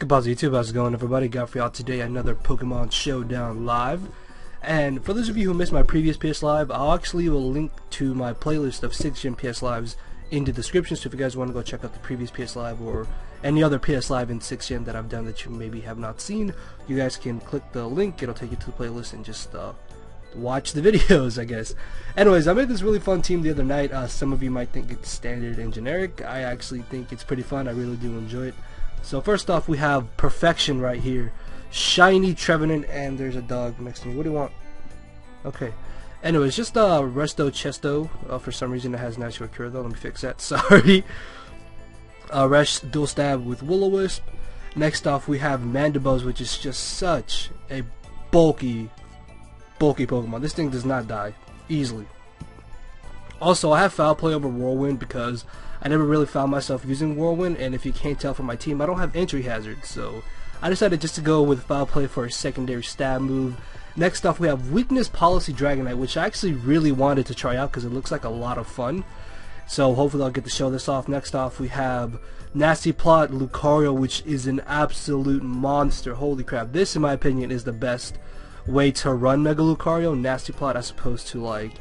Goodbye YouTube, how's it going everybody? Got for y'all today another Pokemon Showdown live. And for those of you who missed my previous PS Live, I'll actually will link to my playlist of 6th Gen PS Lives in the description, so if you guys want to go check out the previous PS Live or any other PS Live in 6th Gen that I've done that you maybe have not seen, you guys can click the link, it'll take you to the playlist and just watch the videos, I guess. Anyways, I made this really fun team the other night. Some of you might think it's standard and generic. I actually think it's pretty fun. I really do enjoy it. So first off, we have Perfection right here. Shiny Trevenant, and there's a dog next to me. What do you want? Okay. Anyways, just Resto Chesto. For some reason it has Natural Cure though. Let me fix that. Sorry. Resh Dual Stab with Will-O-Wisp. Next off, we have Mandibuzz, which is just such a bulky Pokemon. This thing does not die easily. Also, I have Foul Play over Whirlwind because I never really found myself using Whirlwind, and if you can't tell from my team, I don't have Entry Hazard, so I decided just to go with Foul Play for a secondary stab move. Next off, we have Weakness Policy Dragonite, which I actually really wanted to try out because it looks like a lot of fun. So hopefully I'll get to show this off. Next off, we have Nasty Plot Lucario, which is an absolute monster. Holy crap. This, in my opinion, is the best way to run Mega Lucario. Nasty Plot as opposed to like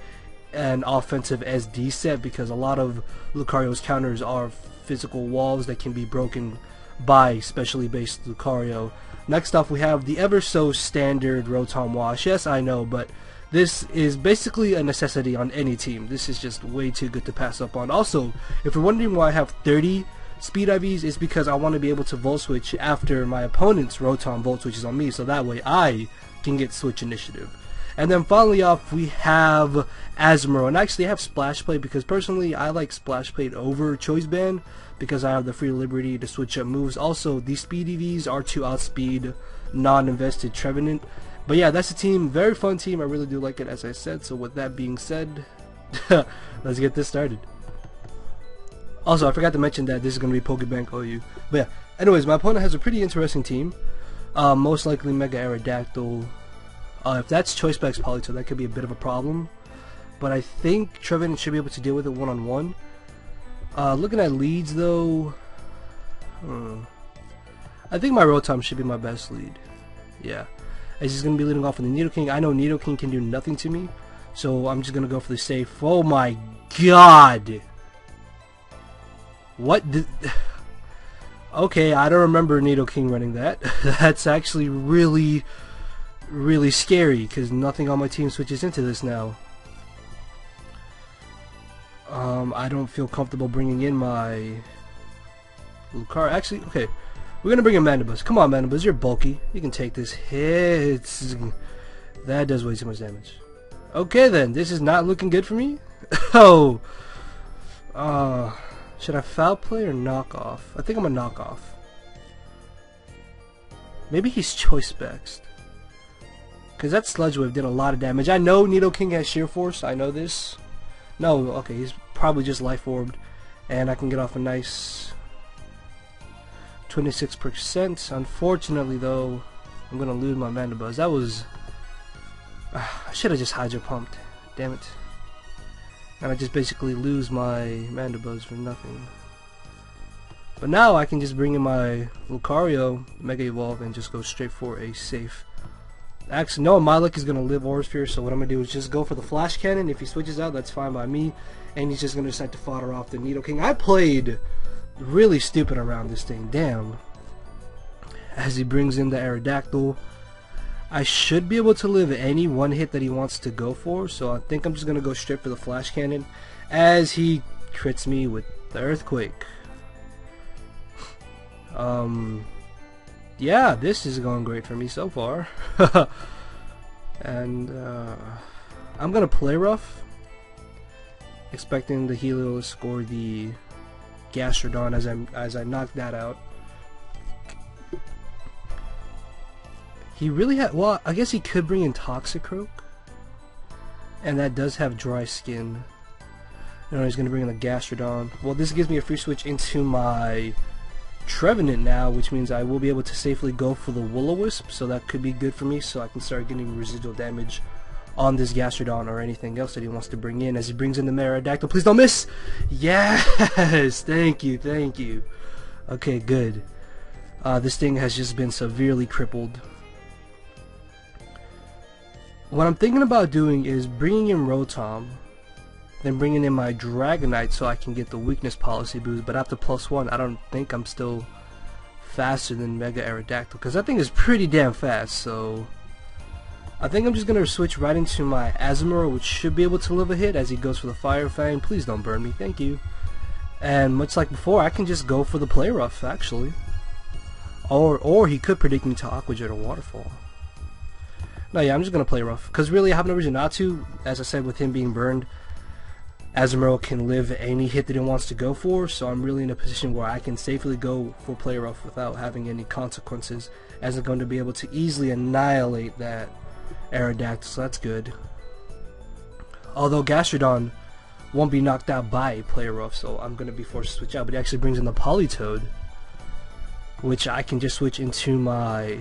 an offensive SD set, because a lot of Lucario's counters are physical walls that can be broken by specially based Lucario. Next off, we have the ever so standard Rotom Wash. Yes, I know, but this is basically a necessity on any team. This is just way too good to pass up on. Also, if you're wondering why I have 30 Speed IVs, it's because I want to be able to Volt Switch after my opponent's Rotom Volt Switches on me, so that way I can get Switch Initiative. And then finally off, we have Azumarill, and actually I have Splash Plate because personally I like Splash Plate over Choice Band because I have the free liberty to switch up moves. Also, these Speed EVs are to outspeed non-invested Trevenant. But yeah, that's a team, very fun team. I really do like it, as I said. So with that being said, let's get this started. Also, I forgot to mention that this is going to be Pokebank OU. But yeah, anyways, my opponent has a pretty interesting team. Most likely Mega Aerodactyl. If that's Choice Specs Politoed, that could be a bit of a problem. But I think Trevenant should be able to deal with it one-on-one. Looking at leads though, I think my Rotom should be my best lead. Yeah. As he's going to be leading off with the Nidoking. I know Nidoking can do nothing to me, so I'm just going to go for the safe. Oh my god! What did... Okay, I don't remember Nidoking running that. That's actually really scary, because nothing on my team switches into this now. I don't feel comfortable bringing in my Lucario. Actually, okay, we're gonna bring in Mandibuzz. Come on, Mandibuzz, you're bulky. You can take this hit. That does way too much damage. Okay, then this is not looking good for me. Oh, should I Foul Play or knock off? I think I'm gonna knock off. Maybe he's Choice Specs. Because that Sludge Wave did a lot of damage. I know Nidoking has Sheer Force. I know this. No, okay, he's probably just Life Orbed. And I can get off a nice 26%. Unfortunately, though, I'm going to lose my Mandibuzz. That was... I should have just Hydro Pumped. Damn it. And I just basically lose my Mandibuzz for nothing. But now I can just bring in my Lucario, Mega Evolve, and just go straight for a safe. Actually, no, Milotic is going to live Aura Sphere, so what I'm going to do is just go for the Flash Cannon. If he switches out, that's fine by me. And he's just going to decide to fodder off the Nidoking. I played really stupid around this thing. Damn. As he brings in the Aerodactyl. I should be able to live any one hit that he wants to go for, so I think I'm just going to go straight for the Flash Cannon. As he crits me with the Earthquake. Yeah, this is going great for me so far. And I'm gonna play rough, expecting the Helios or the Gastrodon as I knock that out. He really had, well, I guess he could bring in Toxicroak, and that does have dry skin. You know, he's gonna bring in the Gastrodon. Well, this gives me a free switch into my Trevenant now, which means I will be able to safely go for the Will-O-Wisp, so that could be good for me, so I can start getting residual damage on this Gastrodon or anything else that he wants to bring in. As he brings in the Aerodactyl, please don't miss! Yes! Thank you, thank you. Okay, good. This thing has just been severely crippled. What I'm thinking about doing is bringing in Rotom, then bringing in my Dragonite so I can get the weakness policy boost, but after +1 I don't think I'm still faster than Mega Aerodactyl, because that thing is pretty damn fast. So I think I'm just going to switch right into my Azumarill, which should be able to live a hit as he goes for the Fire Fang. Please don't burn me, thank you. And much like before, I can just go for the Play Rough actually. Or he could predict me to Aqua Jet or Waterfall. No, yeah, I'm just going to Play Rough, because really I have no reason not to. As I said, with him being burned, Azumarill can live any hit that he wants to go for, so I'm really in a position where I can safely go for Play Rough without having any consequences, as I'm going to be able to easily annihilate that Aerodactyl, so that's good. Although Gastrodon won't be knocked out by Play Rough, so I'm going to be forced to switch out, but he actually brings in the Politoed, which I can just switch into my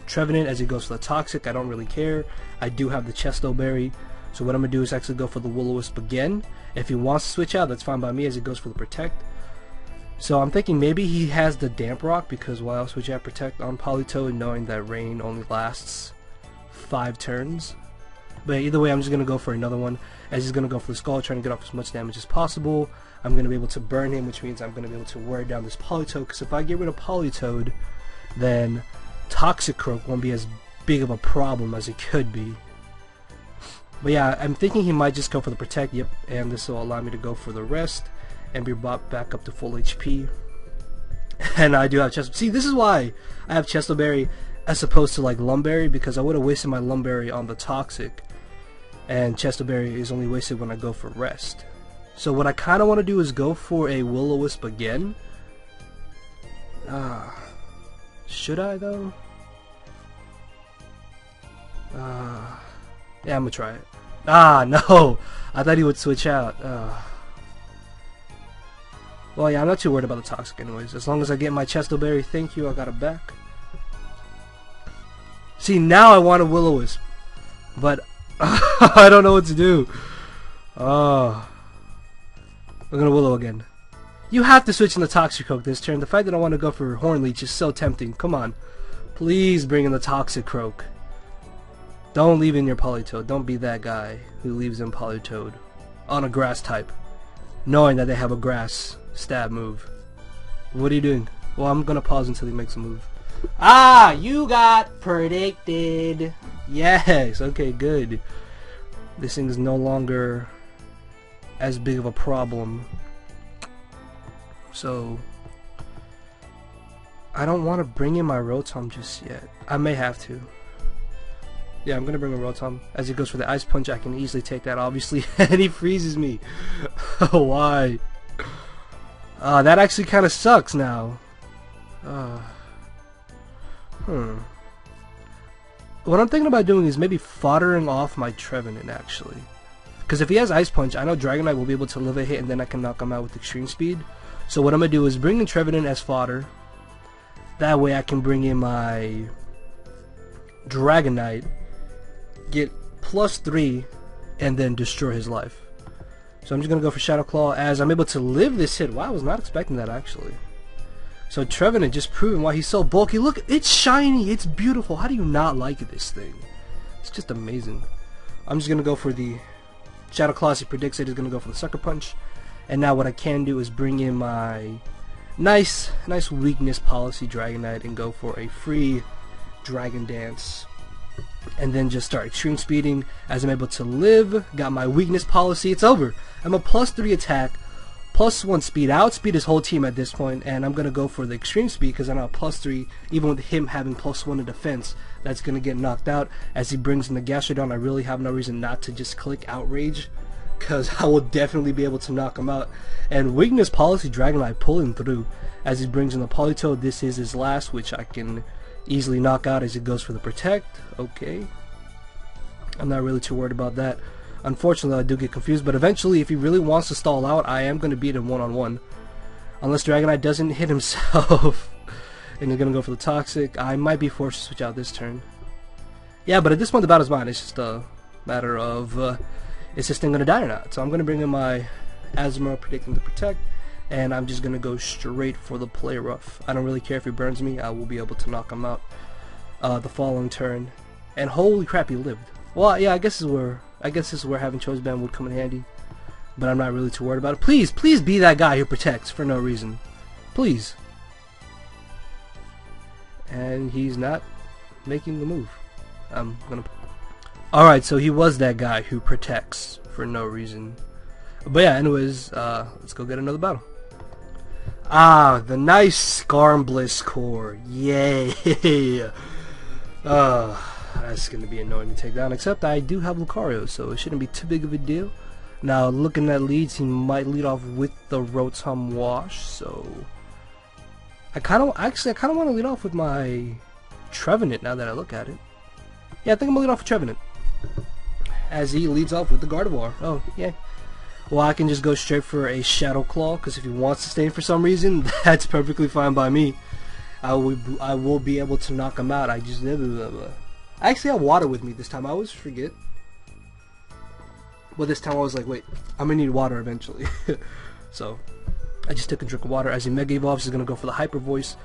Trevenant as he goes for the Toxic. I don't really care. I do have the Chesto Berry, so what I'm going to do is actually go for the Will-O-Wisp again. If he wants to switch out, that's fine by me as he goes for the Protect. So I'm thinking maybe he has the Damp Rock, because why else would you have Protect on Politoed, knowing that Rain only lasts 5 turns. But either way, I'm just going to go for another one, as he's going to go for the Skull, trying to get off as much damage as possible. I'm going to be able to burn him, which means I'm going to be able to wear down this Politoed, because if I get rid of Politoed, then Toxicroak won't be as big of a problem as it could be. But yeah, I'm thinking he might just go for the Protect, yep, and this will allow me to go for the rest and be brought back up to full HP. And I do have Chesto. See, this is why I have Chesto Berry as opposed to like Lumberry, because I would have wasted my Lumberry on the Toxic, and Chesto Berry is only wasted when I go for rest. So what I kind of want to do is go for a Will-O-Wisp again. Should I though? Yeah, I'm gonna try it. No! I thought he would switch out. Well, yeah, I'm not too worried about the Toxic anyways. As long as I get my Chesto Berry, thank you, I got it back. See, now I want a Will-O-Wisp, but I don't know what to do. I'm gonna Willow again. You have to switch in the Toxicroak this turn. The fact that I want to go for Hornleech is so tempting. Come on. Please bring in the Toxicroak. Don't leave in your Politoed. Don't be that guy who leaves in Politoed on a grass type, knowing that they have a grass stab move. What are you doing? Well, I'm gonna pause until he makes a move. You got predicted. Yes, okay, good. This thing is no longer as big of a problem. So I don't want to bring in my Rotom just yet. I may have to. Yeah, I'm gonna bring in Rotom. As he goes for the Ice Punch, I can easily take that, obviously, and he freezes me. Why? That actually kind of sucks now. What I'm thinking about doing is maybe foddering off my Trevenant, actually. Because if he has Ice Punch, I know Dragonite will be able to live a hit, and then I can knock him out with Extreme Speed. So what I'm going to do is bring in Trevenant as fodder. That way I can bring in my Dragonite, get +3, and then destroy his life. So I'm just going to go for Shadow Claw, as I'm able to live this hit. Wow, I was not expecting that, actually. So Trevenant just proving why he's so bulky. Look, it's shiny, it's beautiful. How do you not like this thing? It's just amazing. I'm just going to go for the Shadow Claw. As he predicts it, is going to go for the Sucker Punch. And now what I can do is bring in my nice weakness policy Dragonite and go for a free Dragon Dance. And then just start Extreme Speeding as I'm able to live. Got my weakness policy. It's over. I'm a +3 attack, +1 speed. I outspeed his whole team at this point, and I'm going to go for the Extreme Speed because I'm now +3, even with him having +1 in defense. That's going to get knocked out. As he brings in the Gastrodon, I really have no reason not to just click Outrage, because I will definitely be able to knock him out. And weakness policy Dragonite pulling through. As he brings in the Politoed, this is his last, which I can easily knock out as he goes for the Protect. Okay. I'm not really too worried about that. Unfortunately, I do get confused, but eventually, if he really wants to stall out, I am going to beat him one-on-one. Unless Dragonite doesn't hit himself. And he's going to go for the Toxic. I might be forced to switch out this turn. Yeah, but at this point, the battle's mine. It's just a matter of, is this thing going to die or not? So I'm going to bring in my Azumarill, predicting the Protect. and I'm just gonna go straight for the play rough. I don't really care if he burns me. I will be able to knock him out the following turn. And holy crap, he lived. Well, yeah, I guess this is where having Choice Band would come in handy. But I'm not really too worried about it. Please, please be that guy who protects for no reason. Please. And he's not making the move. I'm gonna... Alright, so he was that guy who protects for no reason. But yeah, anyways, let's go get another battle. Ah, the nice Skarmbliss core. Yay! That's gonna be annoying to take down, except I do have Lucario, so it shouldn't be too big of a deal. Now, looking at leads, he might lead off with the Rotom Wash, so I kind of want to lead off with my Trevenant now that I look at it. Yeah, I think I'm gonna lead off with Trevenant, as he leads off with the Gardevoir. Oh, yeah. Well, I can just go straight for a Shadow Claw, because if he wants to stay for some reason, that's perfectly fine by me. I will be able to knock him out. I actually have water with me this time. I always forget. Well, this time I was like, wait, I'm gonna need water eventually. So I just took a drink of water. As he Mega Evolves, he's gonna go for the Hyper Voice,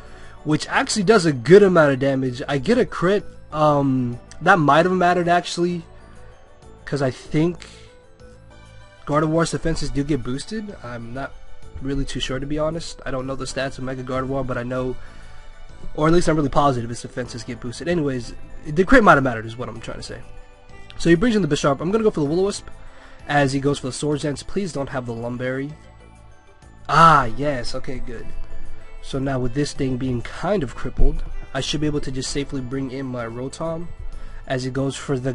which actually does a good amount of damage. I get a crit. That might have mattered actually, because I think Gardevoir's defenses do get boosted. I'm not really too sure, to be honest. I don't know the stats of Mega Gardevoir, but I know, or at least I'm really positive his defenses get boosted. Anyways, the crit might have mattered is what I'm trying to say. So he brings in the Bisharp. I'm going to go for the Will-O-Wisp as he goes for the Swords Dance. Please don't have the Lumberry. Ah, yes. Okay, good. So now with this thing being kind of crippled, I should be able to just safely bring in my Rotom as he goes for the...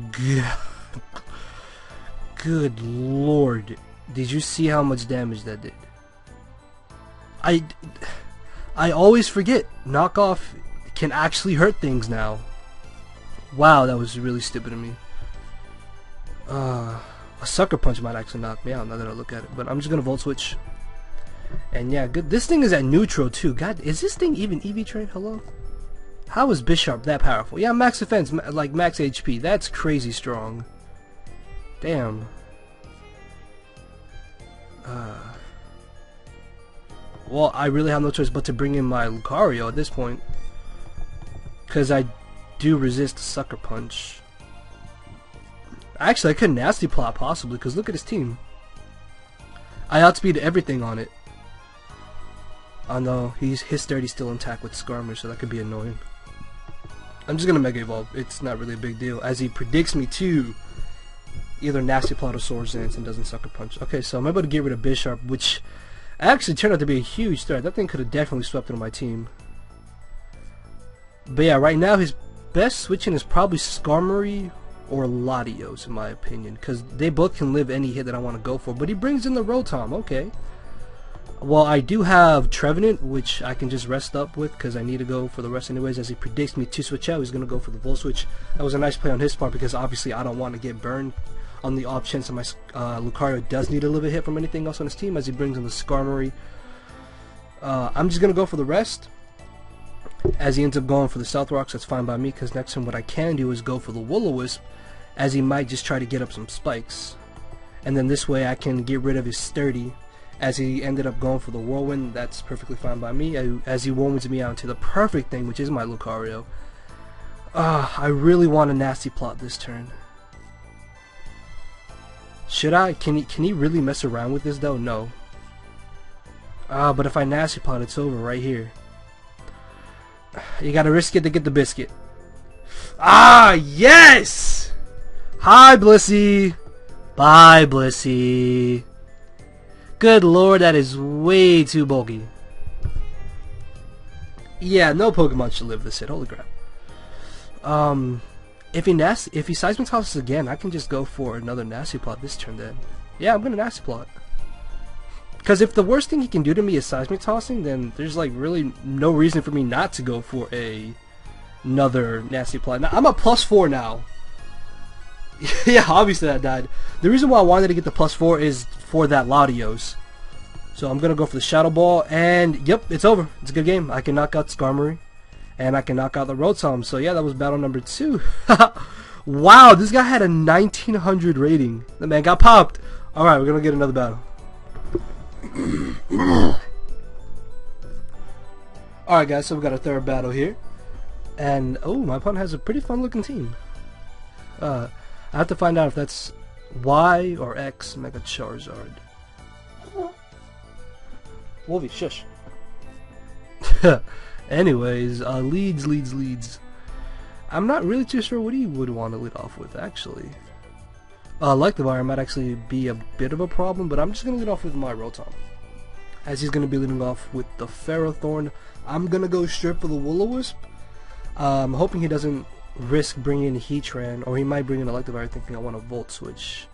Good lord. Did you see how much damage that did? I always forget. Knockoff can actually hurt things now. Wow, that was really stupid of me. A Sucker Punch might actually knock me out now that I look at it. But I'm just going to Volt Switch. And yeah, good. This thing is at neutral too. God, is this thing even EV trained? Hello? How is Bisharp that powerful? Yeah, max defense, like max HP. That's crazy strong. Damn. Well, I really have no choice but to bring in my Lucario at this point, because I do resist the Sucker Punch. Actually, I could Nasty Plot possibly, because look at his team. I outspeed everything on it. Oh no, his Sturdy's still intact with Skarmory, so that could be annoying. I'm just gonna Mega Evolve. It's not really a big deal, as he predicts me to either Nasty Plot or Swords Dance and doesn't Sucker Punch. Okay, so I'm able to get rid of Bisharp, which actually turned out to be a huge threat. That thing could have definitely swept into my team. But yeah, right now his best switching is probably Skarmory or Latios, in my opinion, because they both can live any hit that I want to go for. But he brings in the Rotom. Okay. Well, I do have Trevenant, which I can just rest up with because I need to go for the rest anyways. As he predicts me to switch out, he's going to go for the Volt Switch. That was a nice play on his part because obviously I don't want to get burned on the off chance that my Lucario does need a little bit hit from anything else on his team, as he brings in the Skarmory. I'm just going to go for the rest. As he ends up going for the Stealth Rocks, that's fine by me, because next time what I can do is go for the Will-O-Wisp, as he might just try to get up some spikes. And then this way I can get rid of his Sturdy, as he ended up going for the Whirlwind. That's perfectly fine by me, as he whirlwinds me out into the perfect thing, which is my Lucario. I really want a Nasty Plot this turn. Should I? Can he really mess around with this though? No. But if I Nasty Plot, it's over right here. You gotta risk it to get the biscuit. Ah, yes! Hi, Blissey. Bye, Blissey. Good lord, that is way too bulky. Yeah, no Pokemon should live this hit. Holy crap. If he Seismic Tosses again, I can just go for another Nasty Plot this turn then. Yeah, I'm gonna Nasty Plot. Because if the worst thing he can do to me is Seismic Tossing, then there's like really no reason for me not to go for another Nasty Plot. Now, I'm at +4 now. Yeah, obviously that died. The reason why I wanted to get the +4 is for that Latios. So I'm gonna go for the Shadow Ball, and yep, it's over. It's a good game. I can knock out Skarmory, and I can knock out the Rotom. So yeah, that was battle number 2. Wow, this guy had a 1900 rating. The man got popped. Alright, we're gonna get another battle. Alright guys, so we got a third battle here. And, oh, my opponent has a pretty fun looking team. I have to find out if that's Y or X Mega Charizard. Wolvie, shush. Anyways, leads. I'm not really too sure what he would want to lead off with, actually. Electivire might actually be a bit of a problem, but I'm just going to lead off with my Rotom. As he's going to be leading off with the Ferrothorn, I'm going to go straight for the Will-O-Wisp. I'm hoping he doesn't risk bringing in Heatran, or he might bring in Electivire thinking I want a Volt Switch.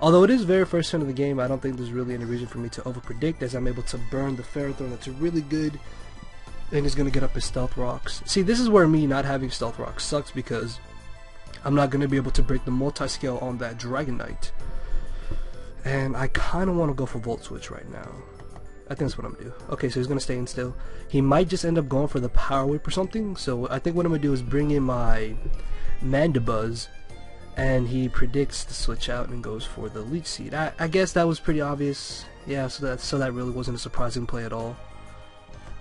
Although it is very first turn of the game, I don't think there's really any reason for me to overpredict, as I'm able to burn the Ferrothorn. That's really good. And he's going to get up his Stealth Rocks. See, this is where me not having Stealth Rocks sucks, because I'm not going to be able to break the multi-scale on that Dragonite. And I kind of want to go for Volt Switch right now. I think that's what I'm going to do. Okay, so he's going to stay in still. He might just end up going for the Power Whip or something. So I think what I'm going to do is bring in my Mandibuzz. And he predicts to switch out and goes for the Leech Seed. I guess that was pretty obvious. Yeah, so that really wasn't a surprising play at all.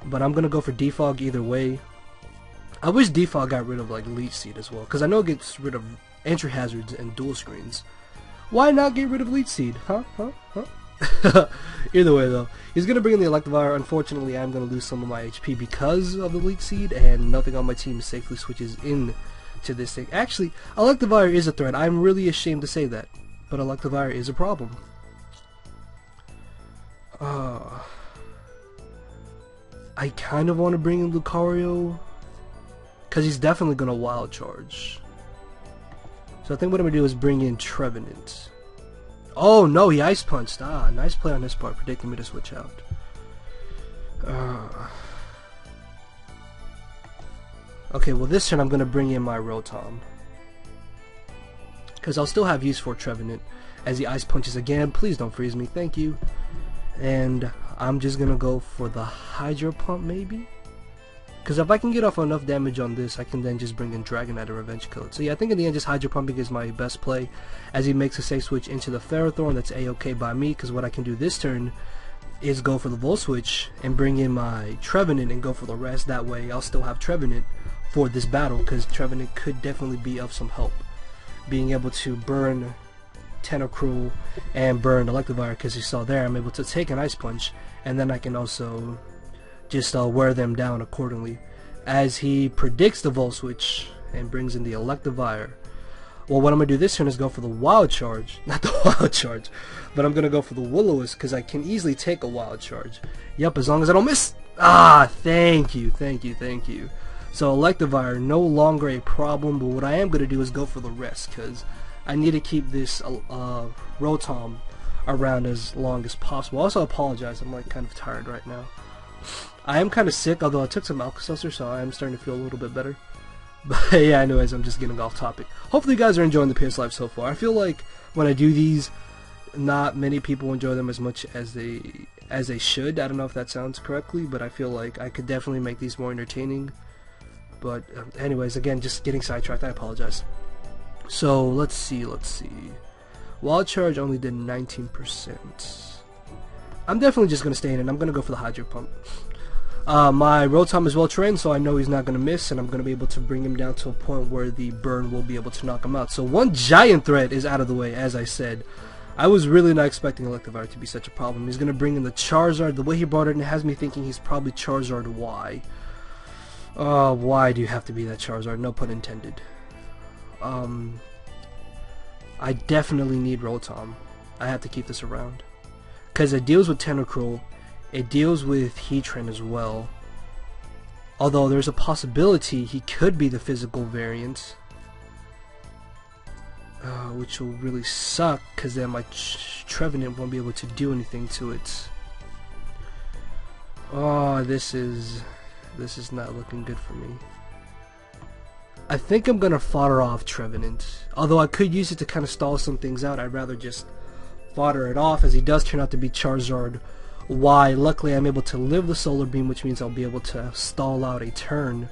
But I'm going to go for Defog either way. I wish Defog got rid of like Leech Seed as well, because I know it gets rid of entry hazards and dual screens. Why not get rid of Leech Seed? Huh? Either way though, he's going to bring in the Electivire. Unfortunately, I'm going to lose some of my HP because of the Leech Seed, and nothing on my team safely switches in to this thing. Actually, Electivire is a threat. I'm really ashamed to say that, but Electivire is a problem. I kind of want to bring in Lucario, because he's definitely going to Wild Charge. So I think what I'm going to do is bring in Trevenant. Oh no, he Ice Punched. Ah, nice play on his part, predicting me to switch out. Okay, well this turn I'm going to bring in my Rotom, because I'll still have use for Trevenant as he Ice Punches again. Please don't freeze me, thank you. And I'm just going to go for the Hydro Pump maybe? Because if I can get off enough damage on this, I can then just bring in Dragonite or Revenge Kill it. So yeah, I think in the end just Hydro Pumping is my best play, as he makes a safe switch into the Ferrothorn. That's a-okay by me, because what I can do this turn is go for the Volt Switch and bring in my Trevenant and go for the rest. That way I'll still have Trevenant for this battle, because Trevenant could definitely be of some help. Being able to burn Tentacruel and burn Electivire, because you saw there I'm able to take an Ice Punch, and then I can also just wear them down accordingly. As he predicts the Volt Switch and brings in the Electivire, well, what I'm going to do this turn is go for the Wild Charge. Not the Wild Charge, but I'm going to go for the Will-O-Wisp, because I can easily take a Wild Charge. Yep, as long as I don't miss. Ah, thank you. So Electivire no longer a problem, but what I am going to do is go for the rest, because I need to keep this Rotom around as long as possible. Also apologize, I'm like kind of tired right now. I am kind of sick, although I took some Alka-Seltzer, so I am starting to feel a little bit better. But yeah, anyways, I'm just getting off topic. Hopefully you guys are enjoying the PS Live so far. I feel like when I do these, not many people enjoy them as much as they should. I don't know if that sounds correctly, but I feel like I could definitely make these more entertaining. But anyways, again, just getting sidetracked, I apologize. So let's see. Wild Charge only did 19%. I'm definitely just going to stay in, and I'm going to go for the Hydro Pump. My Rotom is well trained, so I know he's not going to miss, and I'm going to be able to bring him down to a point where the burn will be able to knock him out. So one giant threat is out of the way, as I said. I was really not expecting Electivire to be such a problem. He's going to bring in the Charizard. The way he brought it in has me thinking he's probably Charizard Y. Why do you have to be that Charizard? No pun intended. I definitely need Rotom. I have to keep this around, because it deals with Tentacruel, it deals with Heatran as well. Although there's a possibility he could be the physical variant, which will really suck, because then my Trevenant won't be able to do anything to it. Oh, this is not looking good for me. I think I'm gonna fodder off Trevenant. Although I could use it to kind of stall some things out, I'd rather just fodder it off, as he does turn out to be Charizard Y. Luckily I'm able to live the Solar Beam, which means I'll be able to stall out a turn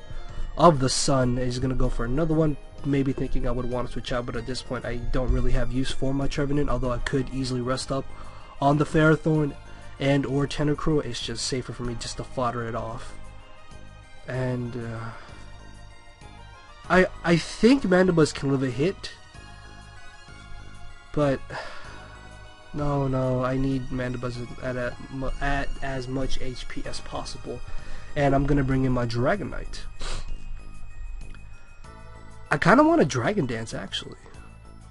of the Sun. He's gonna go for another one, maybe thinking I would want to switch out, but at this point I don't really have use for my Trevenant, although I could easily rest up on the Ferrothorn and or Tentacruel. It's just safer for me just to fodder it off. And I think Mandibuzz can live a hit, but no, I need Mandibuzz at as much HP as possible, and I'm gonna bring in my Dragonite. I kind of want a Dragon Dance actually,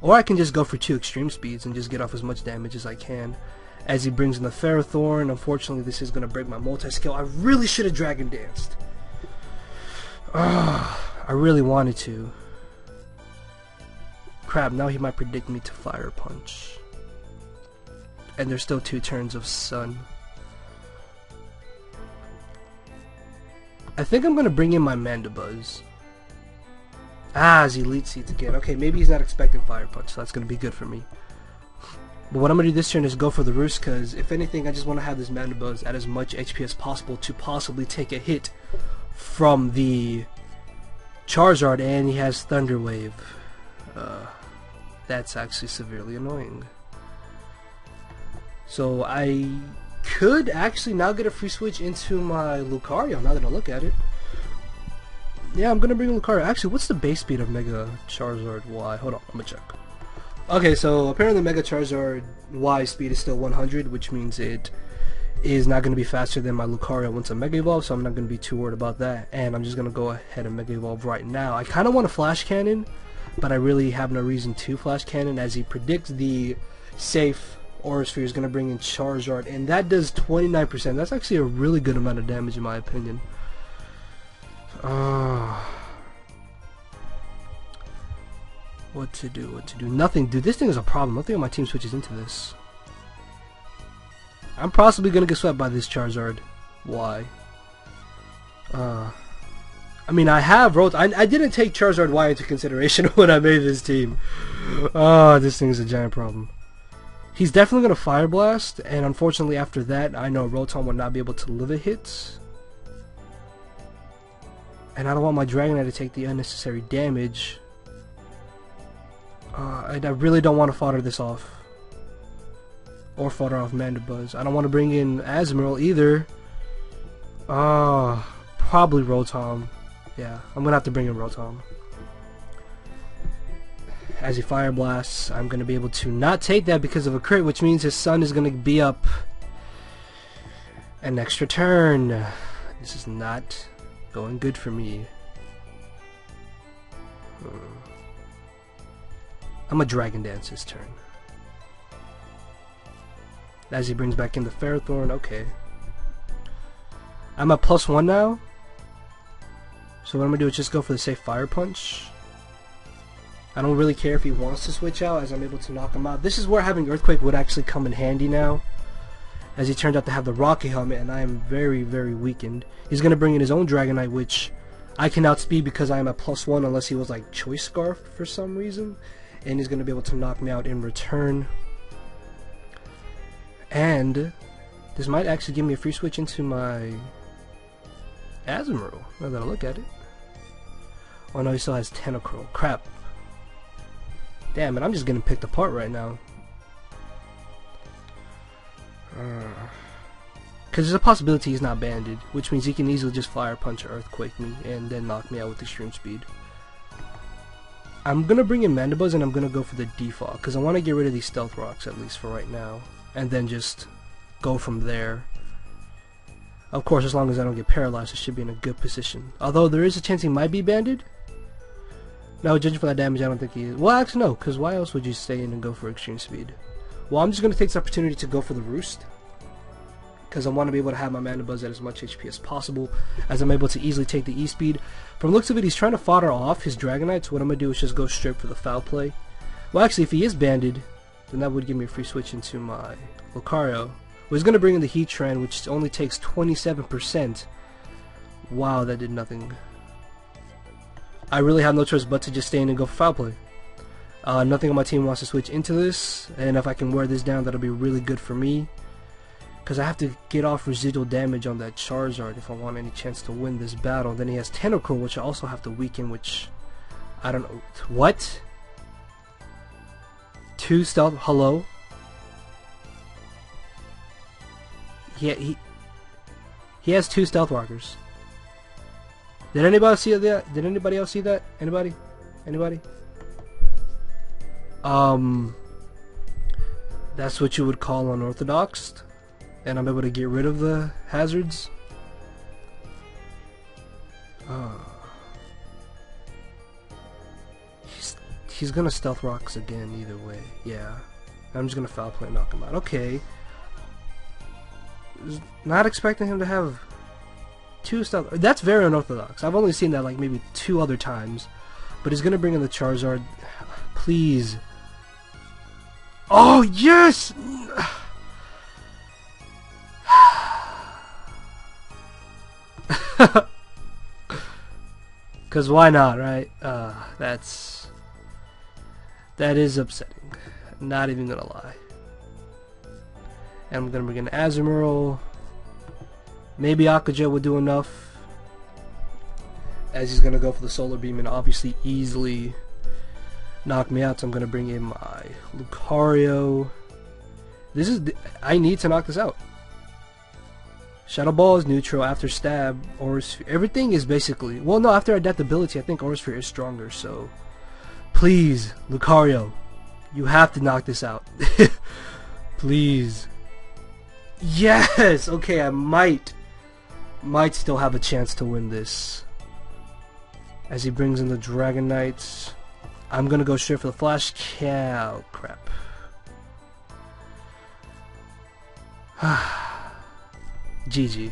or I can just go for 2 extreme speeds and just get off as much damage as I can. As he brings in the Ferrothorn, unfortunately this is gonna break my multi-skill. I really should have Dragon Danced. I really wanted to. Crap, now he might predict me to Fire Punch. And there's still 2 turns of Sun. I think I'm gonna bring in my Mandibuzz. His Elite Seeds again. Okay, maybe he's not expecting Fire Punch, so that's gonna be good for me. But what I'm gonna do this turn is go for the Roost, because if anything, I just want to have this Mandibuzz at as much HP as possible to possibly take a hit from the Charizard, and he has Thunder Wave. That's actually severely annoying. So I could actually now get a free switch into my Lucario, now that I look at it. Yeah, I'm gonna bring Lucario. Actually, what's the base speed of Mega Charizard Y? Hold on, I'm gonna check. Okay, so apparently Mega Charizard Y speed is still 100, which means it is not going to be faster than my Lucario once I Mega Evolve, so I'm not going to be too worried about that. And I'm just going to go ahead and Mega Evolve right now. I kind of want a Flash Cannon, but I really have no reason to Flash Cannon, as he predicts the safe Aura Sphere is going to bring in Charizard, and that does 29%. That's actually a really good amount of damage in my opinion. What to do? Nothing. Dude, this thing is a problem. Nothing on my team switches into this. I'm possibly gonna get swept by this Charizard. Why? I mean, I have I didn't take Charizard Y into consideration when I made this team. This thing is a giant problem. He's definitely gonna Fire Blast, and unfortunately after that, I know Rotom will not be able to live a hit. And I don't want my Dragonite to take the unnecessary damage. And I really don't want to fodder this off. Or fodder off Mandibuzz. I don't want to bring in Azumarill either. Probably Rotom. Yeah, I'm going to have to bring in Rotom. As he Fire Blasts, I'm going to be able to not take that because of a crit, which means his Sun is going to be up an extra turn. This is not going good for me. I'm a Dragon Dance this turn. As he brings back in the Ferrothorn, okay. I'm at +1 now. So what I'm going to do is just go for the safe Fire Punch. I don't really care if he wants to switch out, as I'm able to knock him out. This is where having Earthquake would actually come in handy now, as he turned out to have the Rocky Helmet, and I am very, very weakened. He's going to bring in his own Dragonite, which I can outspeed because I am at +1, unless he was like Choice Scarf for some reason. And he's going to be able to knock me out in return. And this might actually give me a free switch into my Azumarill, now that I look at it. Oh no, he still has Tentacruel. Crap. Damn it, I'm just getting picked apart right now. Because there's a possibility he's not banded, which means he can easily just Fire Punch or Earthquake me and then knock me out with extreme speed. I'm going to bring in Mandibuzz and I'm going to go for the Defog, because I want to get rid of these Stealth Rocks at least for right now, and then just go from there. Of course, as long as I don't get paralyzed, I should be in a good position. Although there is a chance he might be banded. No, judging for that damage, I don't think he is. Well, actually no, because why else would you stay in and go for extreme speed? Well, I'm just going to take this opportunity to go for the Roost, because I want to be able to have my Mandibuzz at as much HP as possible, as I'm able to easily take the E-Speed. From the looks of it, he's trying to fodder off his Dragonite, so what I'm going to do is just go straight for the Foul Play. Well, actually, if he is banded, then that would give me a free switch into my Lucario. Well, he's going to bring in the Heatran, which only takes 27%. Wow, that did nothing. I really have no choice but to just stay in and go for Foul Play. Nothing on my team wants to switch into this, and if I can wear this down, that'll be really good for me. Because I have to get off residual damage on that Charizard if I want any chance to win this battle. Then he has Tentacruel, which I also have to weaken, which I don't know. What? 2 stealth? Hello? He has 2 Stealth Walkers. Did anybody see that? Did anybody else see that? Anybody? Anybody? That's what you would call unorthodox. And I'm able to get rid of the hazards. He's gonna stealth rocks again either way. Yeah. I'm just gonna foul play and knock him out. Okay. Not expecting him to have 2 stealth. That's very unorthodox. I've only seen that like maybe 2 other times. But he's gonna bring in the Charizard. Please. Oh yes! Cause why not, right? That is upsetting. Not even gonna lie. And I'm gonna bring in Azumarill. Maybe Akaja would do enough, as he's gonna go for the Solar Beam and obviously easily knock me out. So I'm gonna bring in my Lucario. I need to knock this out. Shadow Ball is neutral after stab. Everything is basically, well, no, after adaptability I think Aura Sphere is stronger. So please, Lucario, you have to knock this out. Please. Yes. Okay, I might still have a chance to win this. As he brings in the Dragonites, I'm gonna go straight for the Flash Cow. Crap. GG.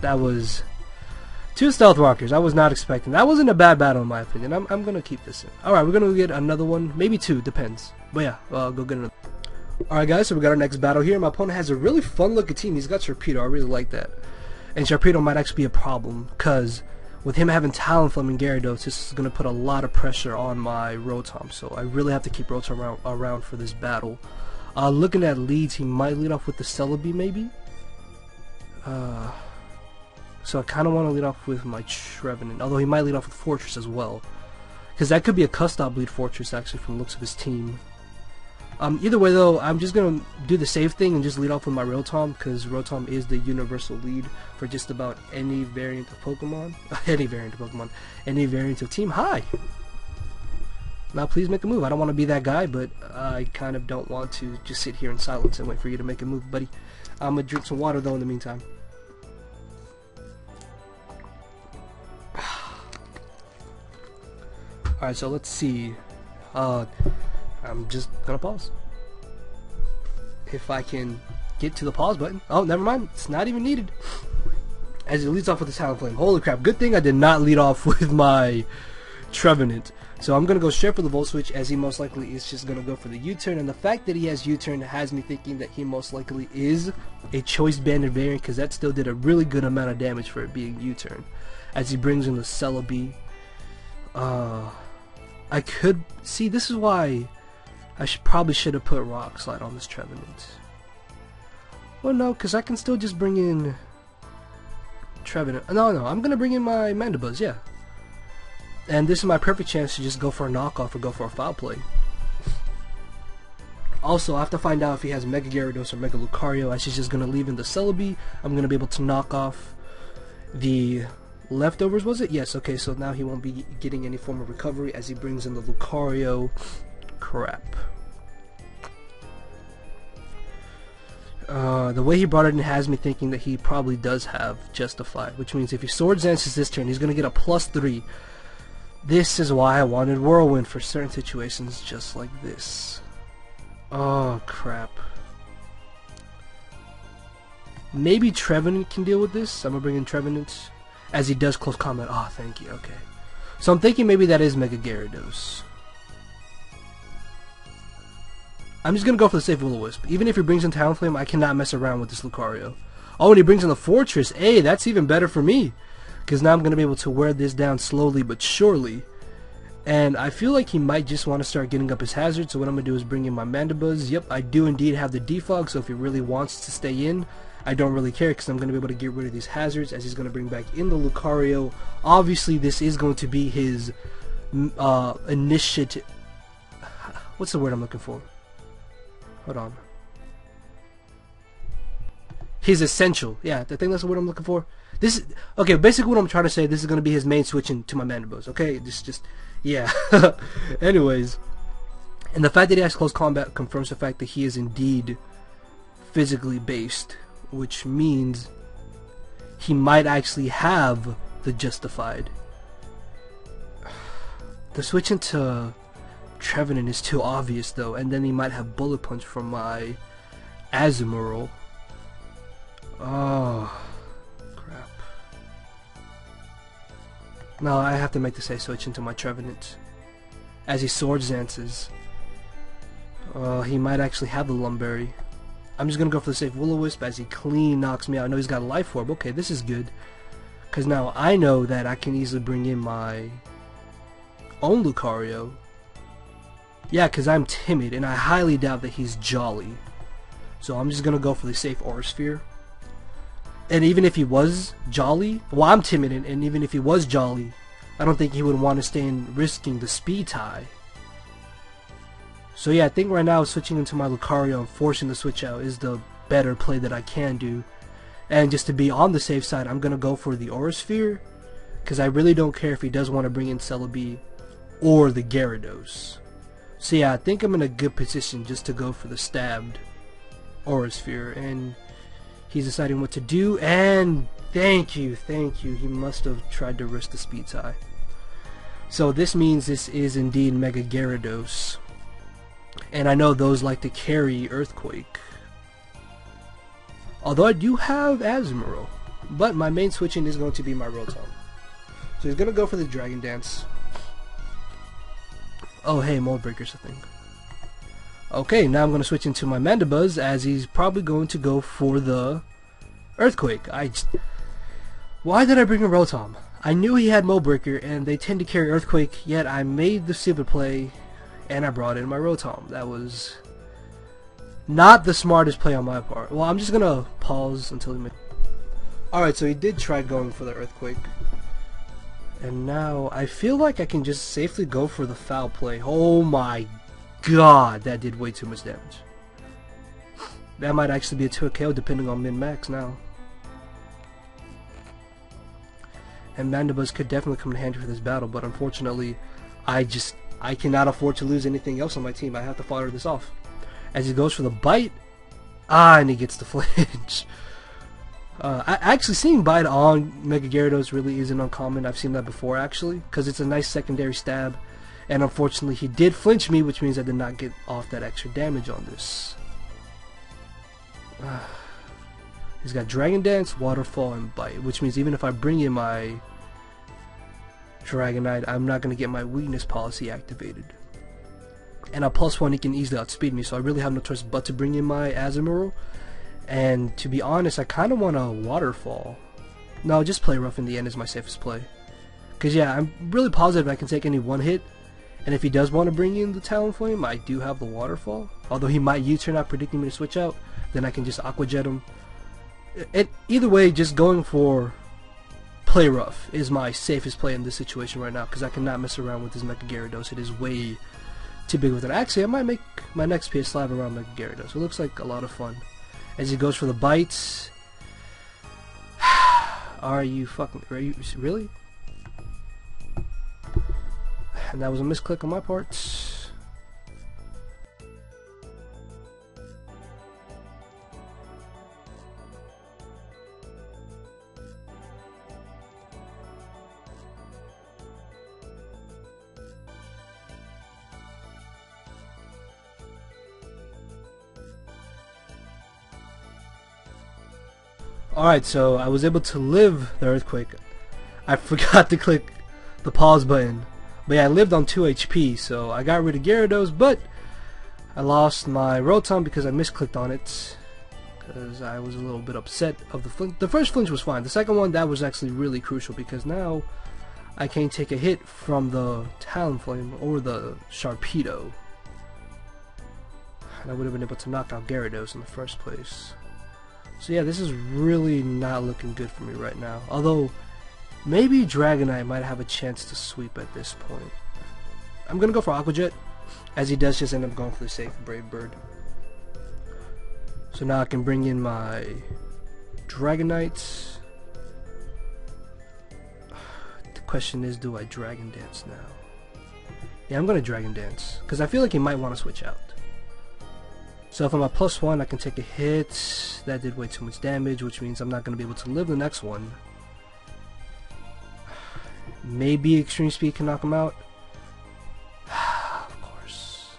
That was 2 Stealth Rockers. I was not expecting. That wasn't a bad battle in my opinion. I'm gonna keep this in. Alright, we're gonna get another one. Maybe 2, depends. But yeah, I'll go get another. Alright guys, so we got our next battle here. My opponent has a really fun looking team. He's got Sharpedo. I really like that. And Sharpedo might actually be a problem, because with him having Talonflame and Gyarados, this is gonna put a lot of pressure on my Rotom. So I really have to keep Rotom around for this battle. Looking at leads, he might lead off with the Celebi maybe. So I kind of want to lead off with my Trevenant, although he might lead off with Fortress as well, because that could be a custom lead Fortress actually from the looks of his team. Either way though, I'm just gonna do the safe thing and just lead off with my Rotom, because Rotom is the universal lead for just about any variant of Pokemon. Any variant of Team. Hi! Now please make a move. I don't want to be that guy, but I kind of don't want to just sit here in silence and wait for you to make a move, buddy. I'm gonna drink some water though in the meantime. Alright, so let's see. I'm just gonna pause. If I can get to the pause button. Oh, never mind. It's not even needed. As it leads off with the Talonflame. Holy crap. Good thing I did not lead off with my Trevenant. So I'm gonna go straight for the Volt Switch, as he most likely is just gonna go for the U-turn. And the fact that he has U-turn has me thinking that he most likely is a Choice Banded variant, because that still did a really good amount of damage for it being U-turn. As he brings in the Celebi. I could see, this is why I probably should have put Rock Slide on this Trevenant. Well, no, because I can still just bring in Trevenant. No, I'm gonna bring in my Mandibuzz, yeah. And this is my perfect chance to just go for a knockoff or go for a foul play. Also, I have to find out if he has Mega Gyarados or Mega Lucario, as he's just gonna leave in the Celebi. I'm gonna be able to knock off the leftovers, was it? Yes, okay, so now he won't be getting any form of recovery as he brings in the Lucario. Crap. The way he brought it in has me thinking that he probably does have Justify, which means if he Swords Dances this turn, he's going to get a +3. This is why I wanted Whirlwind for certain situations just like this. Oh, crap. Maybe Trevenant can deal with this. I'm going to bring in Trevenant, as he does close combat. Oh, thank you, okay. So I'm thinking maybe that is Mega Gyarados. I'm just going to go for the safe Will-O-Wisp. Even if he brings in Talonflame, I cannot mess around with this Lucario. Oh, and he brings in the Fortress. Hey, that's even better for me, because now I'm going to be able to wear this down slowly but surely. And I feel like he might just want to start getting up his hazard, so what I'm going to do is bring in my Mandibuzz. Yep, I do indeed have the defog, so if he really wants to stay in, I don't really care, because I'm going to be able to get rid of these hazards, as he's going to bring back in the Lucario. Obviously, this is going to be his initiative. What's the word I'm looking for? Hold on. His essential. Yeah, I think that's the word I'm looking for. this. Okay, basically what I'm trying to say, this is gonna be his main switch into my Mandibuzz. Okay, just yeah. Anyways, and the fact that he has close combat confirms the fact that he is indeed physically based, which means he might actually have the Justified. The switch into Trevenant is too obvious though, and then he might have Bullet Punch from my Azumarill. Oh crap. No, I have to make the safe switch into my Trevenant as he Sword Zances. He might actually have the Lumberry. I'm just gonna go for the safe Will-O-Wisp as he clean knocks me out. I know he's got a Life Orb. Okay, this is good, because now I know that I can easily bring in my own Lucario. Yeah, because I'm timid, and I highly doubt that he's jolly. So I'm just gonna go for the safe Aura Sphere. And even if he was jolly, well, I'm timid, and even if he was jolly, I don't think he would want to stay in risking the speed tie. So yeah, I think right now switching into my Lucario and forcing the switch out is the better play that I can do. And just to be on the safe side, I'm gonna go for the Aura Sphere, because I really don't care if he does want to bring in Celebi or the Gyarados. So yeah, I think I'm in a good position just to go for the stabbed Aura Sphere, and he's deciding what to do, and thank you, he must have tried to risk the speed tie. So this means this is indeed Mega Gyarados, and I know those like to carry Earthquake. Although I do have Azumarill, but my main switching is going to be my Rotom. So he's going to go for the Dragon Dance. Oh hey, Mold Breaker's a thing. Okay, now I'm going to switch into my Mandibuzz, as he's probably going to go for the Earthquake. Why did I bring a Rotom? I knew he had Mold Breaker, and they tend to carry Earthquake, yet I made the stupid play, and I brought in my Rotom. That was not the smartest play on my part. Well, I'm just going to pause until he makes... Alright, so he did try going for the Earthquake. And now I feel like I can just safely go for the foul play. Oh my god, that did way too much damage. That might actually be a 2 KO depending on min-max now. And Mandibuzz could definitely come in handy for this battle, but unfortunately I cannot afford to lose anything else on my team. I have to fire this off. As he goes for the bite, and he gets the flinch. Actually, seeing bite on Mega Gyarados really isn't uncommon. I've seen that before, actually, because it's a nice secondary stab. And unfortunately, he did flinch me, which means I did not get off that extra damage on this. He's got Dragon Dance, Waterfall, and Bite, which means even if I bring in my Dragonite, I'm not going to get my weakness policy activated. And at +1, he can easily outspeed me, so I really have no choice but to bring in my Azumarill. And to be honest, I kind of want a Waterfall. No, just Play Rough in the end is my safest play. Because yeah, I'm really positive I can take any one hit. And if he does want to bring in the Talonflame, I do have the Waterfall. Although he might U-turn out predicting me to switch out, then I can just Aqua Jet him. Either way, just going for Play Rough is my safest play in this situation right now, because I cannot mess around with this Mega Gyarados. It is way too big with it. Actually, I might make my next PS Live around Mega Gyarados. It looks like a lot of fun. As he goes for the bites. Are you really? And that was a misclick on my part. Alright, so I was able to live the Earthquake. I forgot to click the pause button. But yeah, I lived on 2 HP, so I got rid of Gyarados, but I lost my Rotom because I misclicked on it. Because I was a little bit upset of the flinch. The first flinch was fine. The second one, that was actually really crucial, because now I can't take a hit from the Talonflame or the Sharpedo. And I would have been able to knock out Gyarados in the first place. So yeah, this is really not looking good for me right now. Although, maybe Dragonite might have a chance to sweep at this point. I'm going to go for Aqua Jet, as he does just end up going for the safe Brave Bird. So now I can bring in my Dragonite. question is, do I Dragon Dance now? Yeah, I'm gonna Dragon Dance, because I feel like he might want to switch out. So if I'm at +1, I can take a hit. That did way too much damage, which means I'm not going to be able to live the next one. Maybe Extreme Speed can knock him out. Of course.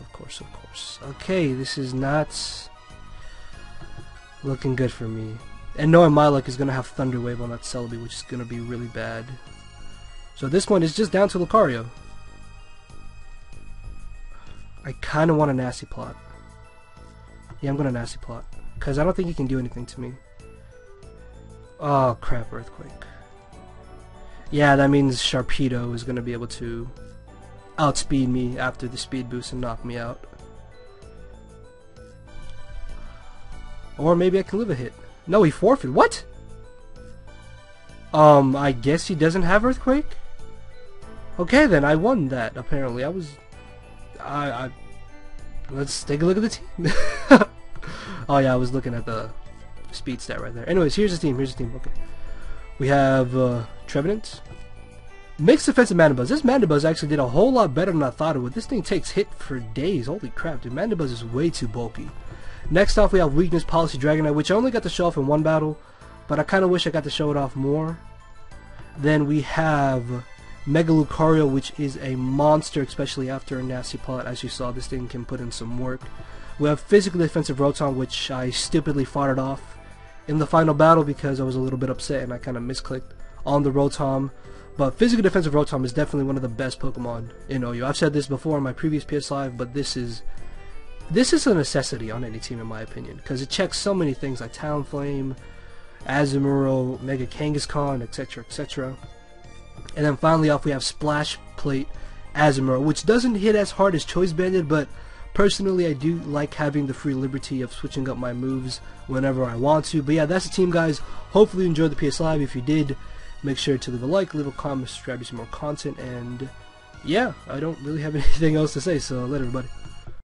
Of course, of course. Okay, this is not looking good for me. And knowing my luck is going to have Thunder Wave on that Celebi, which is going to be really bad. So this one is just down to Lucario. I kind of want a Nasty Plot. Yeah, I'm gonna Nasty Plot, because I don't think he can do anything to me. Oh crap, Earthquake. Yeah, that means Sharpedo is gonna be able to outspeed me after the speed boost and knock me out. Or maybe I can live a hit. No, he forfeited. What? I guess he doesn't have Earthquake? Okay then, I won that, apparently. Let's take a look at the team. Oh yeah, I was looking at the speed stat right there. Anyways, here's the team. Okay. We have Trevenant. Mixed defensive Mandibuzz. This Mandibuzz actually did a whole lot better than I thought it would. This thing takes hit for days. Holy crap, dude. Mandibuzz is way too bulky. Next off, we have Weakness Policy Dragonite, which I only got to show off in one battle, but I kind of wish I got to show it off more. Then we have Mega Lucario, which is a monster, especially after a Nasty Plot. As you saw, this thing can put in some work. We have Physically Defensive Rotom, which I stupidly fired off in the final battle because I was a little bit upset and I kind of misclicked on the Rotom. But Physically Defensive Rotom is definitely one of the best Pokemon in OU. I've said this before in my previous PS Live, but this is a necessity on any team in my opinion, because it checks so many things like Talonflame, Azumarill, Mega Kangaskhan, etc, etc. And then finally off we have Splash Plate Azumarill, which doesn't hit as hard as Choice Banded, but personally I do like having the free liberty of switching up my moves whenever I want to. But yeah, that's the team, guys. Hopefully you enjoyed the PS Live. If you did, make sure to leave a like, leave a comment, subscribe to some more content, and yeah, I don't really have anything else to say, so later everybody.